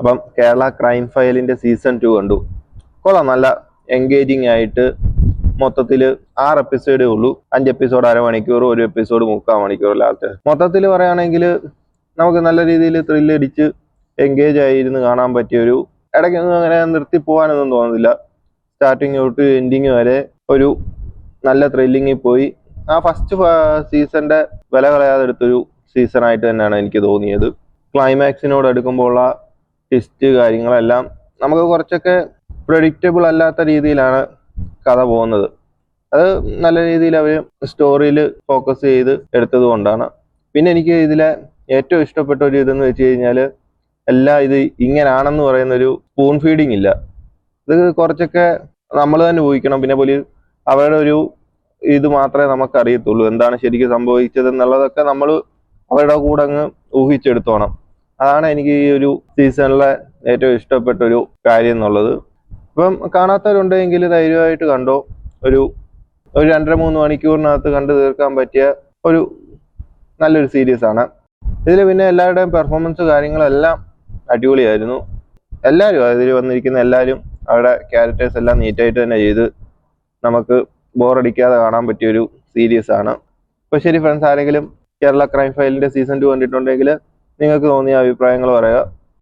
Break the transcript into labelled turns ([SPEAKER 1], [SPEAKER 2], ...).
[SPEAKER 1] അപ്പം കേരള ക്രൈം ഫയലിന്റെ സീസൺ 2 കണ്ടു. കൊള്ളാം, നല്ല എൻഗേജിങ് ആയിട്ട്. മൊത്തത്തിൽ 6 എപ്പിസോഡേ ഉള്ളൂ. 5 എപ്പിസോഡ് അരമണിക്കൂർ, ഒരു എപ്പിസോഡ് 3/4 മണിക്കൂർ. ലാസ്റ്റ് മൊത്തത്തിൽ പറയുകയാണെങ്കിൽ നമുക്ക് നല്ല രീതിയിൽ ത്രില്ലടിച്ച് എൻഗേജ് ആയിരുന്നു കാണാൻ പറ്റിയൊരു, ഇടയ്ക്കൊന്നും അങ്ങനെ നിർത്തി പോകാനൊന്നും തോന്നുന്നില്ല. സ്റ്റാർട്ടിങ് തൊട്ട് എൻഡിങ് വരെ ഒരു നല്ല ത്രില്ലിങ്ങിൽ പോയി. ആ ഫസ്റ്റ് സീസണിന്റെ വില കളയാതെ എടുത്തൊരു സീസണായിട്ട് തന്നെയാണ് എനിക്ക് തോന്നിയത്. ക്ലൈമാക്സിനോട് അടുക്കുമ്പോഴുള്ള ട്വിസ്റ്റ് കാര്യങ്ങളെല്ലാം നമുക്ക് കുറച്ചൊക്കെ പ്രെഡിക്റ്റബിൾ അല്ലാത്ത രീതിയിലാണ് കഥ പോകുന്നത്. അത് നല്ല രീതിയിൽ അവർ സ്റ്റോറിയിൽ ഫോക്കസ് ചെയ്ത് എടുത്തത് കൊണ്ടാണ്. പിന്നെ എനിക്ക് ഇതിലെ ഏറ്റവും ഇഷ്ടപ്പെട്ട ഒരു ഇതെന്ന് വെച്ച് കഴിഞ്ഞാൽ, എല്ലാം ഇത് ഇങ്ങനാണെന്ന് പറയുന്നൊരു സ്പൂൺ ഫീഡിങ് ഇല്ല. ഇത് കുറച്ചൊക്കെ നമ്മൾ തന്നെ ഊഹിക്കണം. പിന്നെ പോലും അവരുടെ ഒരു ഇത് മാത്രമേ നമുക്ക് അറിയത്തുള്ളൂ, എന്താണ് ശരിക്കും സംഭവിച്ചത് എന്നുള്ളതൊക്കെ നമ്മൾ അവരുടെ കൂടെ അങ്ങ് ഊഹിച്ചെടുത്തോണം. അതാണ് എനിക്ക് ഈ ഒരു സീസണിലെ ഏറ്റവും ഇഷ്ടപ്പെട്ട ഒരു കാര്യം എന്നുള്ളത്. ഇപ്പം കാണാത്തവരുണ്ടെങ്കിൽ ധൈര്യമായിട്ട് കണ്ടോ. ഒരു 2.5-3 മണിക്കൂറിനകത്ത് കണ്ടു തീർക്കാൻ പറ്റിയ ഒരു നല്ലൊരു സീരീസ് ആണ്. ഇതിൽ പിന്നെ എല്ലാവരുടെയും പെർഫോമൻസ് കാര്യങ്ങളെല്ലാം അടിപൊളിയായിരുന്നു. എല്ലാവരും അതിൽ വന്നിരിക്കുന്ന എല്ലാവരും അവരുടെ ക്യാരക്ടേഴ്സ് എല്ലാം നീറ്റായിട്ട് തന്നെ ചെയ്ത് നമുക്ക് ബോറടിക്കാതെ കാണാൻ പറ്റിയൊരു സീരീസ് ആണ്. അപ്പോൾ ശരി ഫ്രണ്ട്സ്, ആരെങ്കിലും കേരള ക്രൈം ഫയലിന്റെ സീസൺ 2 കണ്ടിട്ടുണ്ടെങ്കിൽ നിങ്ങൾക്ക് തോന്നിയ അഭിപ്രായങ്ങൾ പറയുക.